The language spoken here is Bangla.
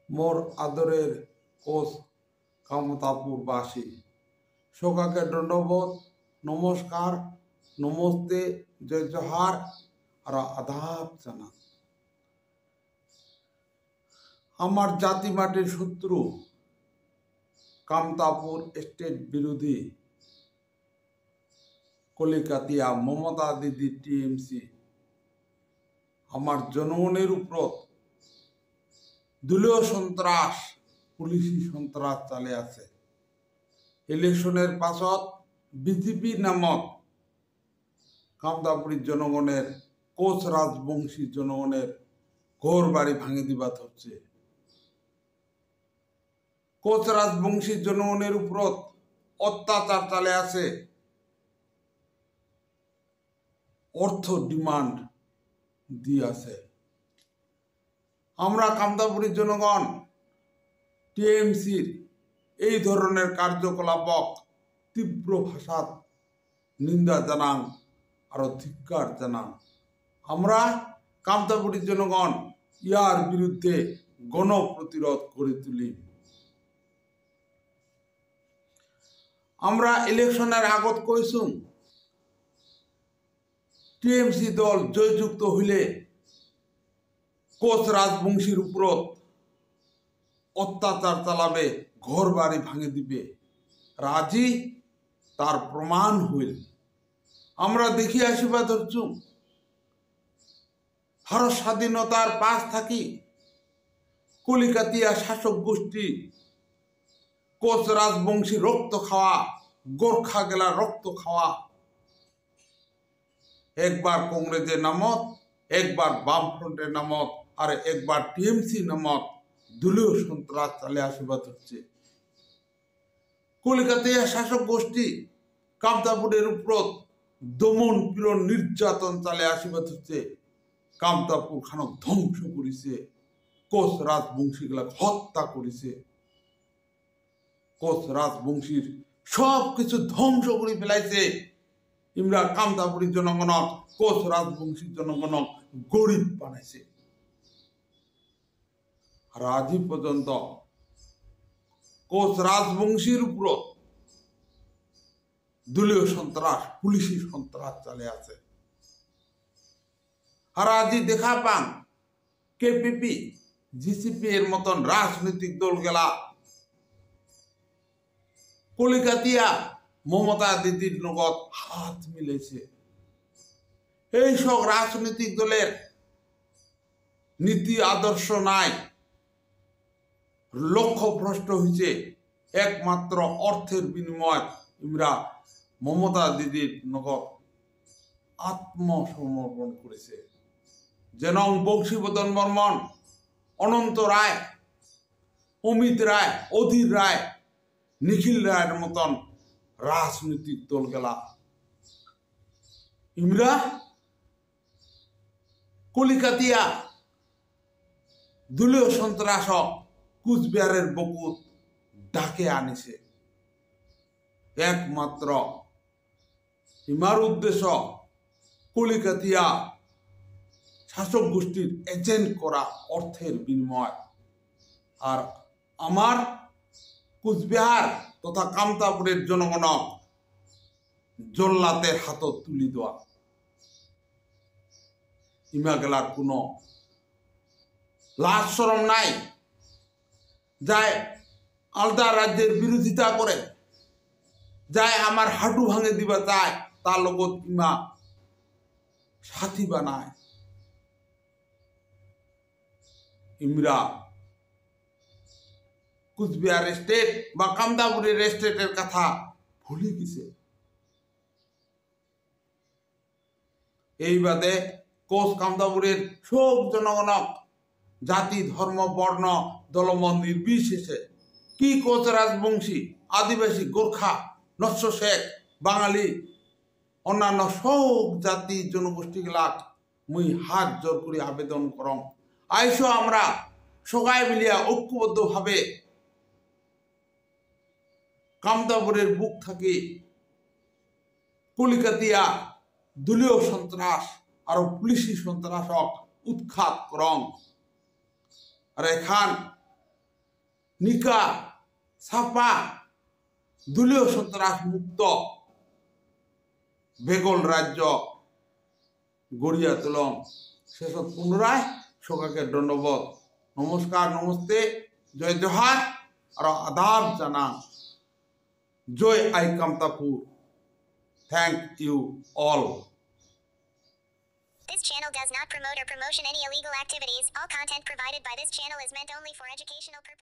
মোর আদরের কোচ কামতাপুরবাসী সকাকে দণ্ডবোধ নমস্কার নমস্তে জয় জোহার আর আদাব জানা। আমার জাতি মাটির শত্রু কামতাপুর স্টেট বিরোধী কলিকাতিয়া মমতা দিদি টিএমসি আমার জনগণের উপর দলীয় সন্ত্রাস পুলিশি সন্ত্রাস চালে আছে। ইলেকশনের পাছত বিজেপি নামক কামতাপুরীর জনগণের কোচ রাজবংশী জনগণের ঘর বাড়ি ভাঙে দিবা হচ্ছে। কোচ রাজবংশী জনগণের উপর অত্যাচার চালে আছে। অর্থ ডিমান্ড দিয়ে আছে। আমরা কামতাপুরীর জনগণ টিএমসির এই ধরনের কার্যকলাপক তীব্র ভাষাত নিন্দা জানান আর ধিক্কার জানান। আমরা কামতাপুরীর জনগণ ইয়ার বিরুদ্ধে গণপ্রতিরোধ করে তুলি। আমরা ইলেকশনের আগত কইসুম টিএমসি দল জয়যুক্ত হইলে কোচ রাজবংশীর উপর অত্যাচার চালাবে, ঘর বাড়ি ভাঙে দিবে। রাজি তার প্রমাণ হইল। আমরা দেখি আসিবা ধরছু ভারত স্বাধীনতার পাশ থাকি কলিকাতিয়া শাসক গোষ্ঠী কোচ রাজবংশী রক্ত খাওয়া, গোর্খা গেলা রক্ত খাওয়া, একবার কংগ্রেসের নামত, একবার বামফ্রন্টের নামত, আর একবার টিএমসি নামত দলীয় সন্ত্রাস চালে আসিবাদ হচ্ছে। কলিকাতিয়া শাসক গোষ্ঠী কামতাপুরের উপর দমন পীড়ন নির্যাতন চালে আসিবাদ হচ্ছে। কামতাপুর খানক ধ্বংস করেছে, কোচ রাজবংশী গুলা হত্যা করেছে। কোচ রাজবংশীর সব কিছু ধ্বংস করে ফেলাইছে। ইমরা কামতাপুরীর জনগণক কোচ রাজবংশীর জনগণক গরিব বানাইছে। আর আজই পর্যন্ত কোচ রাজবংশীর উপর দলীয় সন্ত্রাস পুলিশি সন্ত্রাস চালে আছে। আর আজই দেখা পান কেপিপি জিসিপি এর মতন রাজনৈতিক দল গেলা কলিকাতিয়া মমতা দিদির নগদ হাত মিলেছে। এই সব রাজনৈতিক দলের নীতি আদর্শ নাই, লক্ষ্য ভ্রষ্ট হয়েছে। একমাত্র অর্থের বিনিময় ইমরা মমতা দিদির নগদ আত্মসমর্পণ করেছে। যেন বংশীবদন বর্মন, অনন্ত রায়, অমিত রায়, অধীর রায়, নিখিল রায়ের মতন রাজনৈতিক দল গেলা ইমরা কলিকাতিয়া দলীয় সন্ত্রাস কুচবিহারের বকুত ডাকে আনিছে। একমাত্র ইমার উদ্দেশ্য কলিকাতিয়া শাসক গোষ্ঠীর এজেন্ট করা অর্থের বিনিময়। আর আমার কুচবিহার তথা কামতাপুরের জনগণক জল্লাতের হাতত তুলি দেওয়া। ইমা গেলার কোনো লাজ শরম নাই। যায় আলাদা রাজ্যের বিরোধিতা করে, যায় আমার হাঁটু ভাঙে দিবা চায়, তার লগত ইমা সাথী বানায়। ইমরা কুচবিহার স্টেট বা কামতাপুরের স্টেটের কথা ভুলে গেছে। এই বাদে কোচ কামতাপুরের সব জনগণক জাতি ধর্ম বর্ণ দলমত নির্বিশেষে কি কোচ রাজবংশী আদিবাসী গোর্খা নস্য শেখ বাঙালি অন্যান্য সব জাতি জনগোষ্ঠীগুলাক মুই হাত জোর করে আবেদন করম আইসো আমরা সবাই মিলিয়া ঐক্যবদ্ধভাবে কামতাপুরের বুক থাকি কলিকাতিয়া দলীয় সন্ত্রাস আর পুলিশি সন্ত্রাসক উৎখাত করং। আর এখান নিকা ছাপা দলীয় সন্ত্রাস মুক্ত বেগল রাজ্য গড়িয়া তোলং শেষত পুনরায় সকাকে দণ্ডবোধ নমস্কার নমস্তে জয় জোহার আর আদাব জানা জয় আই Kamtapur thank you all This channel does not promote or promotion any illegal activities. All content provided by this channel is meant only for educational purposes.